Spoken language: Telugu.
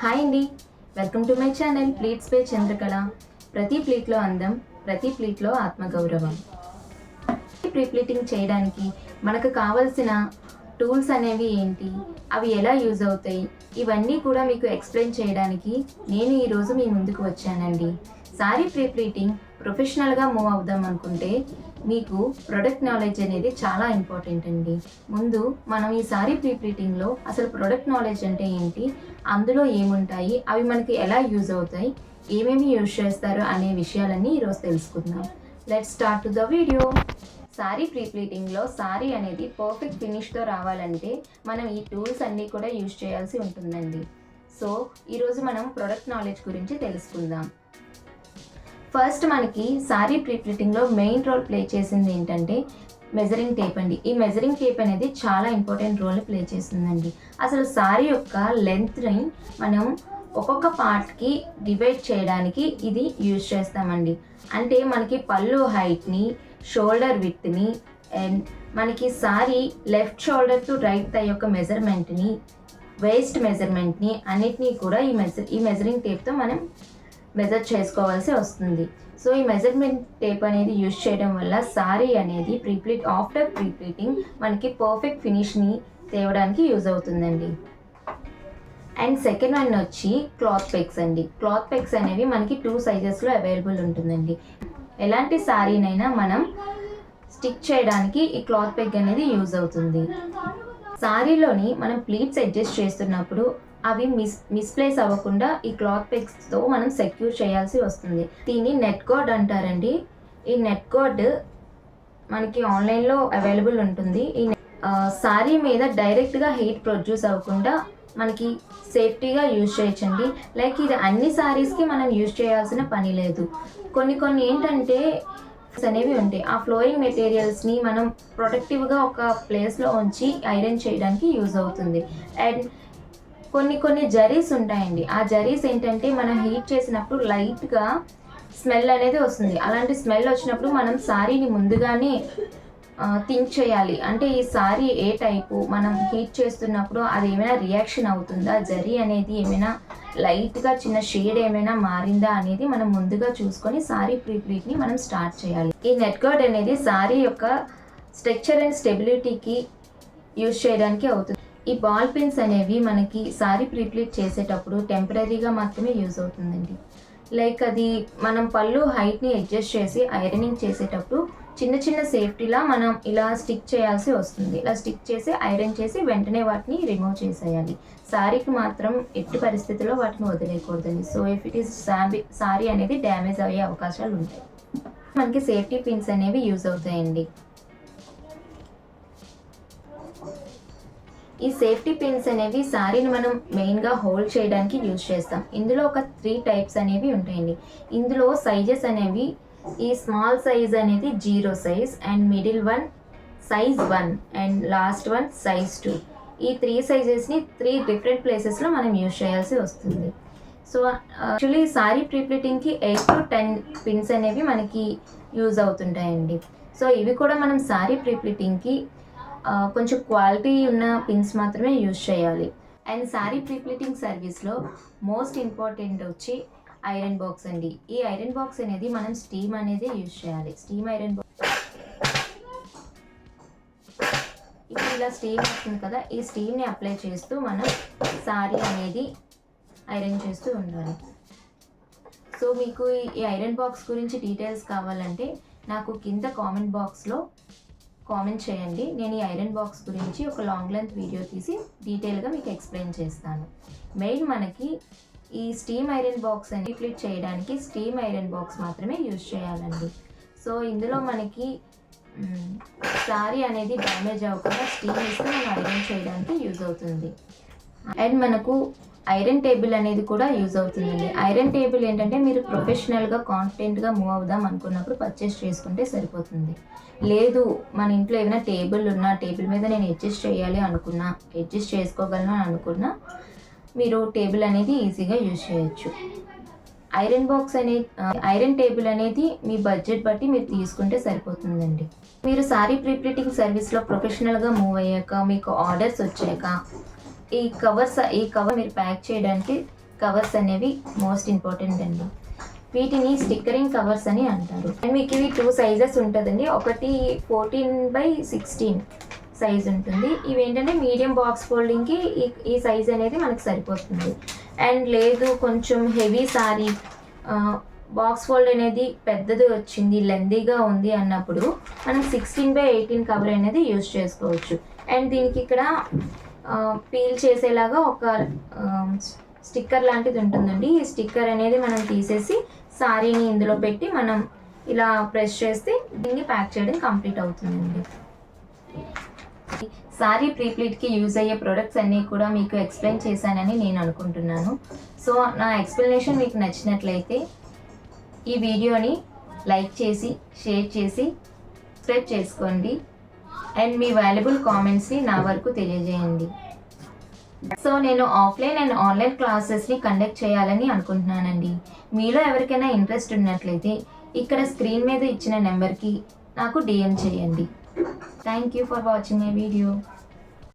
హాయ్ అండి, welcome to my channel pleats pay Chandrakala. ప్రతి ప్లీట్లో అందం, ప్రతి ప్లీట్లో ఆత్మగౌరవం. ప్రీ ప్లీటింగ్ చేయడానికి మనకు కావాల్సిన టూల్స్ అనేవి ఏంటి, అవి ఎలా యూజ్ అవుతాయి, ఇవన్నీ కూడా మీకు ఎక్స్ప్లెయిన్ చేయడానికి నేను ఈరోజు మీ ముందుకు వచ్చానండి. సారీ ప్రీ ప్లీటింగ్ ప్రొఫెషనల్గా మూవ్ అవుదాం అనుకుంటే మీకు ప్రొడక్ట్ నాలెడ్జ్ అనేది చాలా ఇంపార్టెంట్ అండి. ముందు మనం ఈ సారీ ప్రీ ప్లీటింగ్లో అసలు ప్రొడక్ట్ నాలెడ్జ్ అంటే ఏంటి, అందులో ఏముంటాయి, అవి మనకి ఎలా యూజ్ అవుతాయి, ఏమేమి యూజ్ చేస్తారు అనే విషయాలన్నీ ఈరోజు తెలుసుకుందాం. Let's start to the video. Sari pre ప్లీటింగ్లో సారీ అనేది పర్ఫెక్ట్ ఫినిష్తో రావాలంటే మనం ఈ టూల్స్ అన్నీ కూడా యూజ్ చేయాల్సి ఉంటుందండి. సో ఈరోజు మనం ప్రొడక్ట్ నాలెడ్జ్ గురించి తెలుసుకుందాం. ఫస్ట్ మనకి సారీ ప్రీ ప్లీటింగ్లో మెయిన్ రోల్ ప్లే చేసింది ఏంటంటే మెజరింగ్ టేప్ అండి. ఈ మెజరింగ్ టేప్ అనేది చాలా ఇంపార్టెంట్ రోల్ ప్లే చేస్తుందండి. అసలు సారీ యొక్క లెంత్ని మనం ఒక్కొక్క పార్ట్కి డివైడ్ చేయడానికి ఇది యూజ్ చేస్తామండి. అంటే మనకి పళ్ళు హైట్ని, షోల్డర్ విడ్త్ని అండ్ మనకి sorry left shoulder to right thigh యొక్క మెజర్మెంట్ని, వేస్ట్ మెజర్మెంట్ని అన్నిటినీ కూడా ఈ మెజరింగ్ టేప్తో మనం మెజర్ చేసుకోవాల్సి వస్తుంది. సో ఈ మెజర్మెంట్ టేప్ అనేది యూజ్ చేయడం వల్ల సారీ అనేది ఆఫ్టర్ ప్రీ ప్లీటింగ్ మనకి పర్ఫెక్ట్ ఫినిష్ని తేవడానికి యూజ్ అవుతుందండి. అండ్ సెకండ్ వన్ వచ్చి క్లాత్ పెగ్స్ అండి. క్లాత్ పెగ్స్ అనేవి మనకి 2 సైజెస్లో అవైలబుల్ ఉంటుందండి. ఎలాంటి సారీనైనా మనం స్టిక్ చేయడానికి ఈ క్లాత్ పెగ్ అనేది యూజ్ అవుతుంది. సారీలోని మనం ప్లీట్స్ అడ్జస్ట్ చేస్తున్నప్పుడు అవి మిస్ప్లేస్ అవ్వకుండా ఈ క్లాత్ పెగ్స్తో మనం సెక్యూర్ చేయాల్సి వస్తుంది. దీన్ని నెట్ గార్డ్ అంటారండి. ఈ నెట్ గార్డ్ మనకి ఆన్లైన్లో అవైలబుల్ ఉంటుంది. ఈ సారీ మీద డైరెక్ట్గా హీట్ ప్రొడ్యూస్ అవ్వకుండా మనకి సేఫ్టీగా యూజ్ చేయొచ్చండి. లైక్ ఇది అన్ని సారీస్కి మనం యూజ్ చేయాల్సిన పని లేదు. కొన్ని ఏంటంటే అనేవి ఉంటాయి. ఆ ఫ్లోయింగ్ మెటీరియల్స్ని మనం ప్రొటెక్టివ్గా ఒక ప్లేస్లో ఉంచి ఐరన్ చేయడానికి యూజ్ అవుతుంది. అండ్ కొన్ని జరీస్ ఉంటాయండి. ఆ జరీస్ ఏంటంటే మనం హీట్ చేసినప్పుడు లైట్గా స్మెల్ అనేది వస్తుంది. అలాంటి స్మెల్ వచ్చినప్పుడు మనం సారీని ముందుగానే థింక్ చేయాలి. అంటే ఈ సారీ ఏ టైపు, మనం హీట్ చేస్తున్నప్పుడు అది ఏమైనా రియాక్షన్ అవుతుందా, జరీ అనేది ఏమైనా లైట్గా చిన్న షేడ్ ఏమైనా మారిందా అనేది మనం ముందుగా చూసుకొని సారీ ప్రీ ప్లీట్ని మనం స్టార్ట్ చేయాలి. ఈ నెట్ గార్డ్ అనేది సారీ యొక్క స్ట్రక్చర్ అండ్ స్టెబిలిటీకి యూజ్ చేయడానికి అవుతుంది. ఈ బాల్ పిన్స్ అనేవి మనకి సారీ ప్రీ ప్లీట్ చేసేటప్పుడు టెంపరీగా మాత్రమే యూజ్ అవుతుందండి. లైక్ అది మనం పళ్ళు హైట్ని అడ్జస్ట్ చేసి ఐరనింగ్ చేసేటప్పుడు చిన్న సేఫ్టీలా మనం ఇలా స్టిక్ చేయాల్సి వస్తుంది. ఇలా స్టిక్ చేసి ఐరన్ చేసి వెంటనే వాటిని రిమూవ్ చేసేయాలి. సారీకి మాత్రం ఎట్టి పరిస్థితుల్లో వాటిని వదిలేయకూడదండి. So if it is sari అనేది డ్యామేజ్ అయ్యే అవకాశాలు ఉంటాయి. మనకి సేఫ్టీ పిన్స్ అనేవి యూజ్ అవుతాయండి. ఈ సేఫ్టీ పిన్స్ అనేవి సారీని మనం మెయిన్గా హోల్డ్ చేయడానికి యూజ్ చేస్తాం. ఇందులో ఒక 3 టైప్స్ అనేవి ఉంటాయండి. ఇందులో సైజెస్ అనేవి ఈ స్మాల్ సైజ్ అనేది 0 size and middle one size 1 and last one size 2. ఈ 3 సైజెస్ని 3 డిఫరెంట్ ప్లేసెస్లో మనం యూజ్ చేయాల్సి వస్తుంది. సో యాక్చువల్లీ సారీ ప్రీ ప్లీటింగ్కి 8 to 10 పిన్స్ అనేవి మనకి యూజ్ అవుతుంటాయండి. సో ఇవి కూడా మనం సారీ ప్రీ ప్లీటింగ్కి కొంచెం క్వాలిటీ ఉన్న పిన్స్ మాత్రమే యూజ్ చేయాలి. అండ్ సారీ ప్రీ ప్లీటింగ్ సర్వీస్లో మోస్ట్ ఇంపార్టెంట్ వచ్చి ఐరన్ బాక్స్ అండి. ఈ ఐరన్ బాక్స్ అనేది మనం స్టీమ్ అనేది యూజ్ చేయాలి. స్టీమ్ ఐరన్ బాక్స్ ఇప్పుడు ఇలా స్టీమ్ వస్తుంది కదా, ఈ స్టీమ్ని అప్లై చేస్తూ మనం సారీ అనేది ఐరన్ చేస్తూ ఉండాలి. సో మీకు ఈ ఐరన్ బాక్స్ గురించి డీటెయిల్స్ కావాలంటే నాకు కింద కామెంట్ బాక్స్లో కామెంట్ చేయండి. నేను ఈ ఐరన్ బాక్స్ గురించి ఒక లాంగ్ లెంత్ వీడియో తీసి డీటెయిల్గా మీకు ఎక్స్ప్లెయిన్ చేస్తాను. మెయిన్ మనకి ఈ స్టీమ్ ఐరన్ బాక్స్ అని ప్లీట్ చేయడానికి స్టీమ్ ఐరన్ బాక్స్ మాత్రమే యూజ్ చేయాలండి. సో ఇందులో మనకి సారీ అనేది డ్యామేజ్ అవ్వకుండా స్టీమ్ ఇస్తే మనం ఐరన్ చేయడానికి యూజ్ అవుతుంది. అండ్ మనకు ఐరన్ టేబుల్ అనేది కూడా యూజ్ అవుతుందండి. ఐరన్ టేబుల్ ఏంటంటే మీరు ప్రొఫెషనల్గా కాన్ఫిడెంట్గా మూవ్ అవుదాం అనుకున్నప్పుడు పర్చేస్ చేసుకుంటే సరిపోతుంది. లేదు మన ఇంట్లో ఏమైనా టేబుల్ ఉన్నా, టేబుల్ మీద నేను అడ్జస్ట్ చేయాలి అనుకున్నా, అడ్జస్ట్ చేసుకోగలను అని అనుకున్నా మీరు టేబుల్ అనేది ఈజీగా యూజ్ చేయొచ్చు. ఐరన్ టేబుల్ అనేది మీ బడ్జెట్ బట్టి మీరు తీసుకుంటే సరిపోతుందండి. మీరు సారీ ప్రీ ప్లీటింగ్ సర్వీస్లో ప్రొఫెషనల్గా మూవ్ అయ్యాక, మీకు ఆర్డర్స్ వచ్చాక ఈ కవర్ మీరు ప్యాక్ చేయడానికి కవర్స్ అనేవి మోస్ట్ ఇంపార్టెంట్ అండి. వీటిని స్టిక్కరింగ్ కవర్స్ అని అంటారు. అండ్ మీకు ఇవి 2 సైజెస్ ఉంటుందండి. ఒకటి 14/16 సైజ్ ఉంటుంది. ఇవి ఏంటంటే మీడియం బాక్స్ ఫోల్డింగ్కి ఈ సైజ్ అనేది మనకు సరిపోతుంది. అండ్ లేదు కొంచెం హెవీ సారీ, బాక్స్ ఫోల్డ్ అనేది పెద్దది వచ్చింది, లెందీగా ఉంది అన్నప్పుడు మనం 16/18 కవర్ అనేది యూజ్ చేసుకోవచ్చు. అండ్ దీనికి ఇక్కడ పీల్ చేసేలాగా ఒక స్టిక్కర్ లాంటిది ఉంటుందండి. ఈ స్టిక్కర్ అనేది మనం తీసేసి సారీని ఇందులో పెట్టి మనం ఇలా ప్రెస్ చేస్తే దీన్ని ప్యాక్ చేయడం కంప్లీట్ అవుతుందండి. సారీ ప్రీప్లీట్కి యూజ్ అయ్యే ప్రొడక్ట్స్ అన్నీ కూడా మీకు ఎక్స్ప్లెయిన్ చేశానని నేను అనుకుంటున్నాను. సో నా ఎక్స్ప్లెనేషన్ మీకు నచ్చినట్లయితే ఈ వీడియోని లైక్ చేసి, షేర్ చేసి, సబ్స్క్రైబ్ చేసుకోండి. అండ్ మీ వాల్యుబుల్ కామెంట్స్ని నా వరకు తెలియజేయండి. సో నేను ఆఫ్లైన్ అండ్ ఆన్లైన్ క్లాసెస్ని కండక్ట్ చేయాలని అనుకుంటున్నానండి. మీలో ఎవరికైనా ఇంట్రెస్ట్ ఉన్నట్లయితే ఇక్కడ స్క్రీన్ మీద ఇచ్చిన నెంబర్కి నాకు DM చేయండి. Thank you for watching my video.